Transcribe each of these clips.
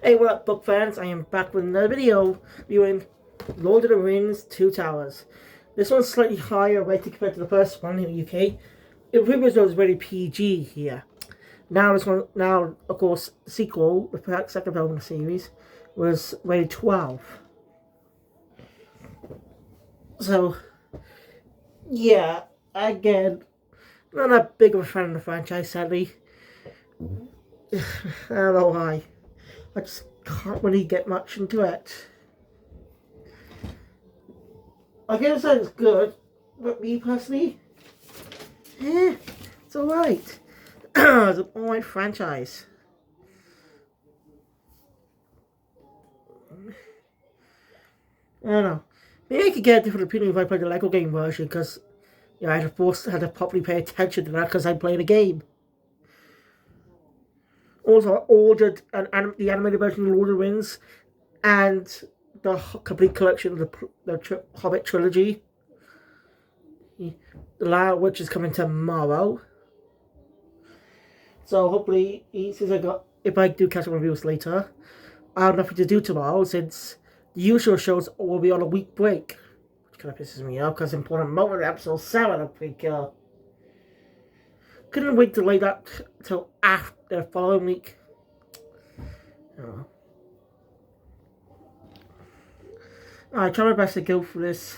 Hey, what up, book fans? I am back with another video viewing Lord of the Rings Two Towers. This one's slightly higher rated compared to the first one in the UK. The previous one was very PG here. Now this one, of course, the sequel, the second film in the series, was rated 12. So, yeah, again, not that big of a fan of the franchise, sadly. I don't know why. I just can't really get much into it. I guess it's good, but me personally, it's alright. It's an alright franchise. I don't know. Maybe I could get a different opinion if I played the Lego game version, because I had to properly pay attention to that because I'm playing a game. Also, I ordered the animated version of Lord of the Rings and the complete collection of the Hobbit trilogy. The latter which is coming tomorrow. So hopefully, if I do catch up on reviews later, I have nothing to do tomorrow since the usual shows will be on a week break. Which kind of pisses me off because important moment episode 7 of Precure. Couldn't wait to lay that till after the following week. Oh. I try my best to go for this.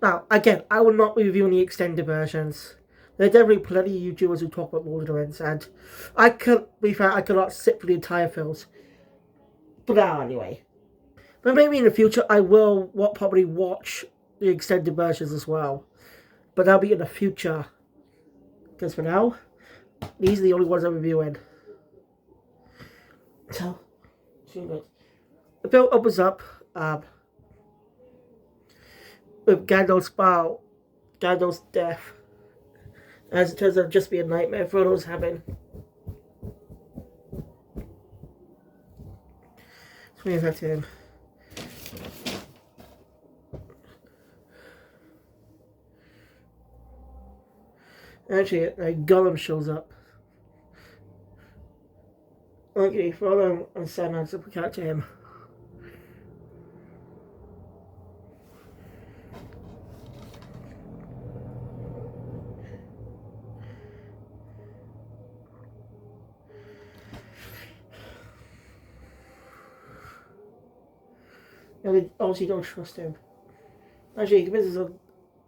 Now, again, I will not be reviewing the extended versions. There are definitely plenty of YouTubers who talk about Lord of the Rings, and I could not sit for the entire films. But now, anyway. But maybe in the future, I will probably watch the extended versions as well. But that'll be in the future. Because for now, these are the only ones I'm reviewing. So, the film opens up with Gandalf's death. As it turns out, just be a nightmare Frodo's having. So we have him. Actually, Gollum shows up. Okay, Frodo and Sam answer to catch him. And they obviously don't trust him. Actually, he convinces of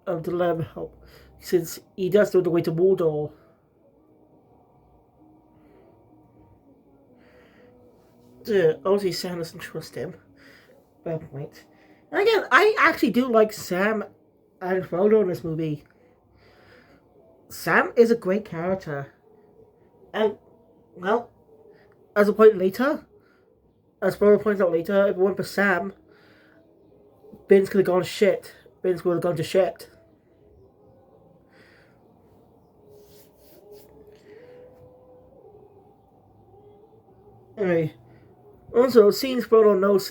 the dilemma help, since he does know the way to Mordor. Obviously, Sam doesn't trust him. Fair point. And again, I actually do like Sam and Frodo in this movie. Sam is a great character. And, well, as Frodo points out later, if it weren't for Sam, Binns could have gone to shit. Binns would have gone to shit. Anyway, also, it seems Frodo knows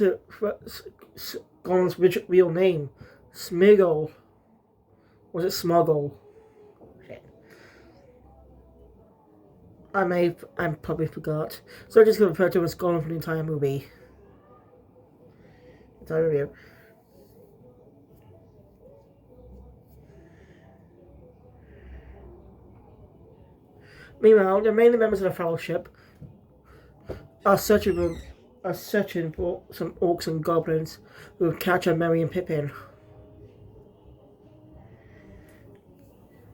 Gollum's real name. Sméagol. Was it Smuggle? Shit. I probably forgot. So I'm just going to refer to him as Gollum for the entire movie. Entire review. Meanwhile, the remaining members of the Fellowship are searching for some orcs and goblins who will capture Merry and Pippin.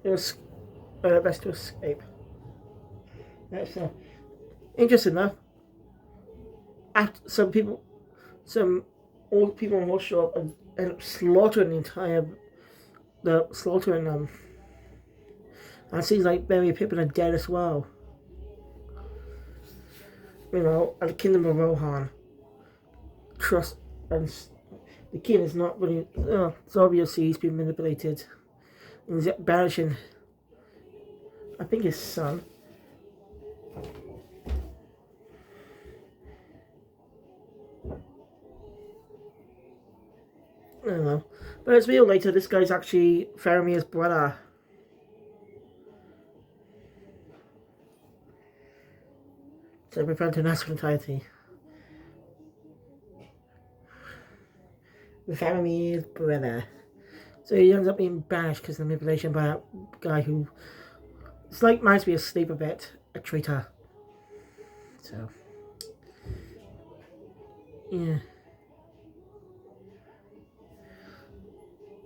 It was best to escape. That's interesting though. After some old people will show up and end up slaughtering them. And it seems like Merry and Pippin are dead as well. At the Kingdom of Rohan, trust and the king is not really. It's obviously he's been manipulated, and he's banishing, I think, his son. I don't know, but it's real later. This guy's actually Faramir's brother. So they prevent the national entirety. The family is brother. So he ends up being banished because of the manipulation by that guy who... It's like reminds me of Sleep a bit. A traitor. So... Yeah.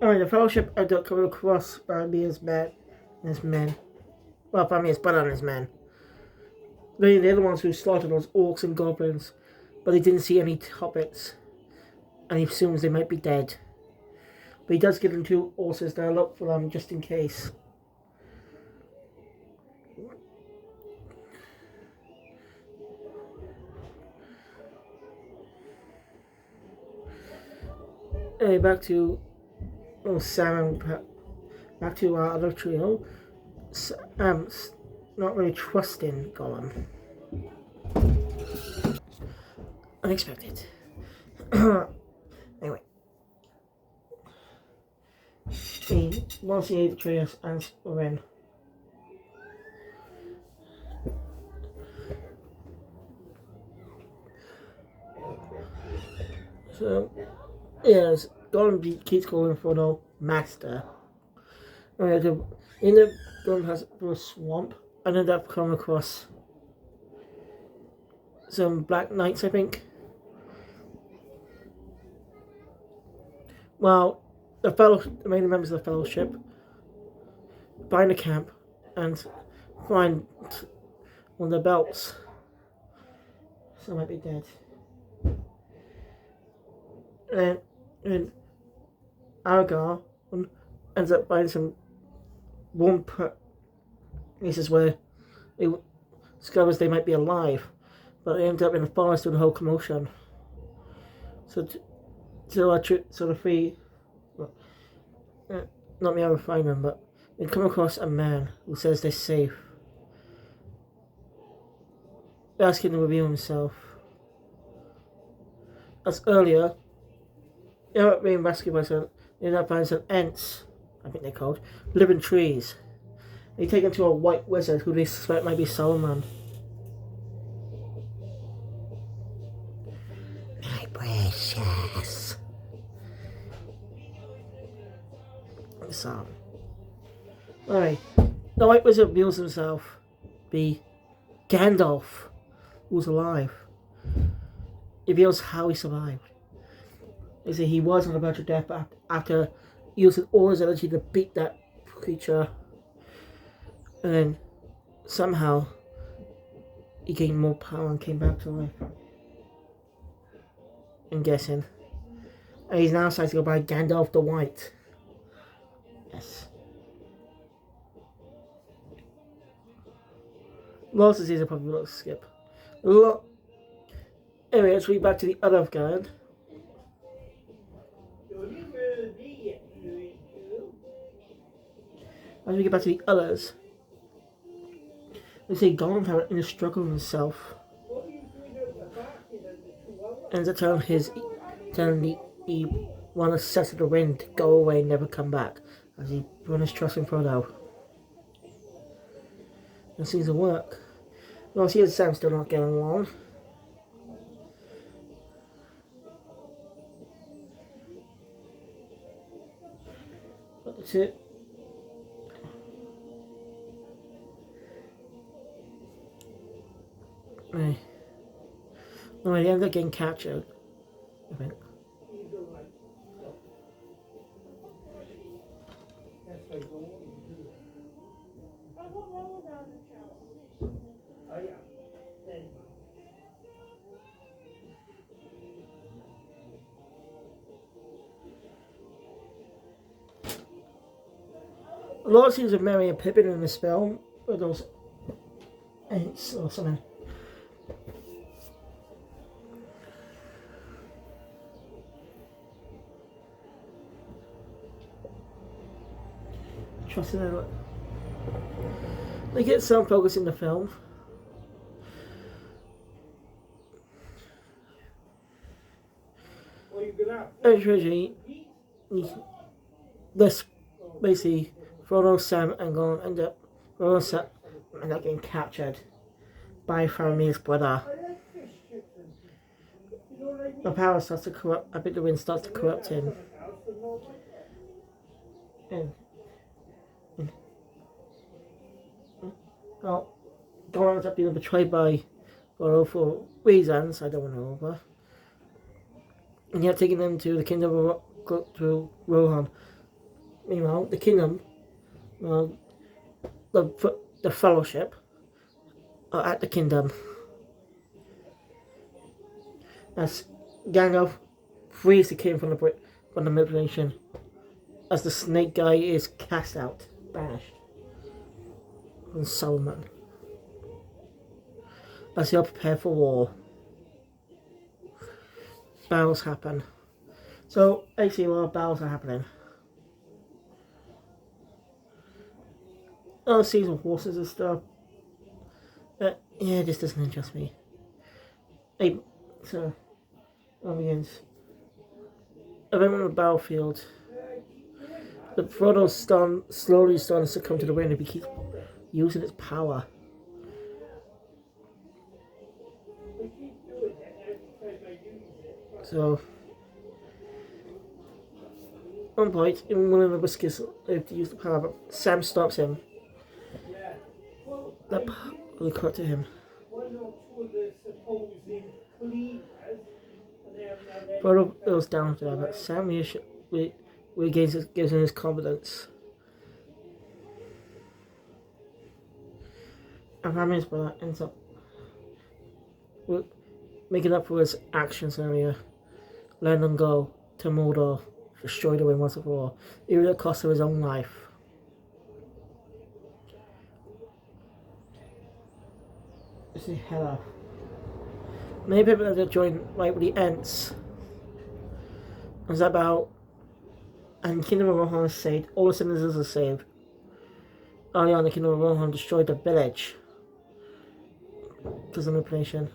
Alright, the Fellowship end up coming across Boromir's men. Well, Boromir's brother and his men. They're the other ones who slaughtered those orcs and goblins. But they didn't see any hobbits. And he assumes they might be dead. But he does give them 2 horses now, look for them just in case. Anyway, back to Sam and back to our other trio. Sam's not really trusting Gollum. Unexpected. Anyway. He wants to eat Atreus and Ren. So, yes, Gollum keeps calling for the master. In the Gollum has a swamp and ended up coming across some black knights, I think. Well, the main members of the Fellowship find the camp and find one of the belts. So I might be dead. And Aragorn ends up finding some warm places where he discovers they might be alive, but they end up in the forest with the whole commotion. So the three, not me, I will find them, but they come across a man who says they're safe. They ask him to reveal himself. As earlier, they ended up being rescued by some Ents, I think they're called, living trees. They take him to a white wizard who they suspect might be Saruman. My precious. So, alright, the white wizard reveals himself be Gandalf, who's alive. He reveals how he survived. They say he was on the verge of death after using all his energy to beat that creature. And then somehow he gained more power and came back to life. I'm guessing. And he's now decided to go by Gandalf the White. Yes. Lots of these are probably will skip. Anyway, let's read back to the other guide. As we get back to the others, they say Gollum had an inner struggle with himself. Ends up telling the one of Sets of the Wind to go away and never come back, as he put his trust in Frodo. It seems to work. Well, he and Sam still not getting along. But that's it. Right. No, they end up getting captured, I think. A lot of scenes of Merry and Pippin in this film, with those ants or something. Trusting it. They get some focus in the film. Originally, this basically Frodo, Sam, and Gollum end up getting captured by Faramir's brother. The power starts to corrupt. I think the wind starts to corrupt him. And well, Goran ends up being betrayed by Goro for reasons I don't want to know over. And yet taking them to the kingdom of to Rohan. Meanwhile, the kingdom, the fellowship, are at the kingdom. As Gandalf frees the king from the manipulation, as the snake guy is cast out, banished from Solomon. As they are prepared for war, battles happen. So actually, a lot of battles are happening. Oh, scenes of horses and stuff. Yeah, this doesn't interest me. Hey, so begins. Event on the battlefield. The Frodo's slowly starting to succumb to the wind if he keeps using its power. So, at one point, even one of the whiskers to use the power, but Sam stops him. That really cut to him. Frodo goes down to that, but Sam gives him his confidence. And Ramir's brother ends up making up for his actions earlier, letting them go to Mordor, destroy the wind once and for all, even at the cost of his own life. This is Hela. Many people that join right when he ends. It's about, and Kingdom of Rohan is saved, all the citizens are saved. Early on, the Kingdom of Rohan destroyed the village because of manipulation.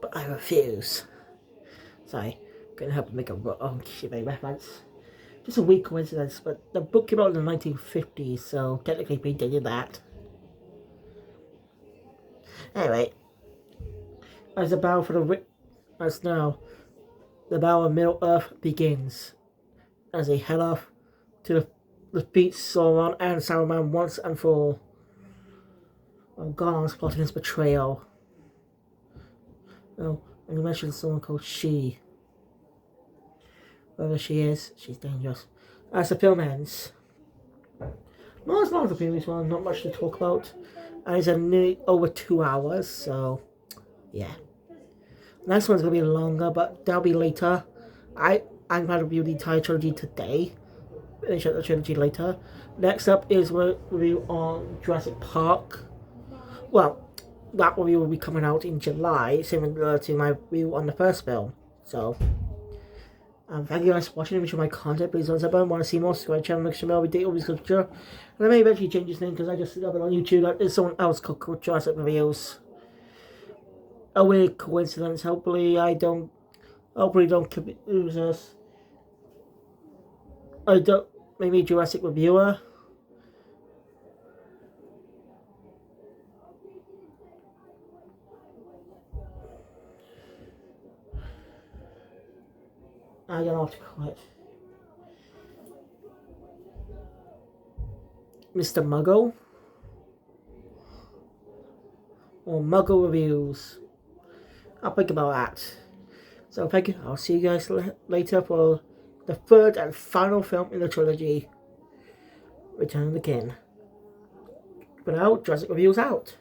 But I refuse. Sorry, couldn't help but make a reference. Just a weird coincidence, but the book came out in the 1950s, so technically we did that. Anyway, as the battle for the battle of Middle Earth begins, as they head off to defeat Sauron and Saruman once and for all. Gollum's plotting his betrayal. Oh, and you mentioned someone called She. Whoever she is, she's dangerous. As the film ends, not as long as the previous one, not much to talk about. And it's nearly over 2 hours, so yeah. Next one's gonna be longer, but that'll be later. I'm going to review the entire trilogy today. Finish up the trilogy later. Next up is a review on Jurassic Park. Well, that review will be coming out in July, similar to my review on the first film. So, thank you guys for watching. If you enjoy my content, please don't subscribe. Want to see more? Subscribe to the channel, make sure I'll be daily with culture. And I may eventually change this name because I just love it on YouTube. Like, there's someone else called Jurassic Reviews. A weird coincidence. Hopefully don't confuse us. Maybe Jurassic Reviewer. I don't know what to call it. Mr. Muggle? Or Muggle Reviews. I'll think about that. So thank you. I'll see you guys later for the third and final film in the trilogy, Return of the King. For now, Jurassic Reviews out.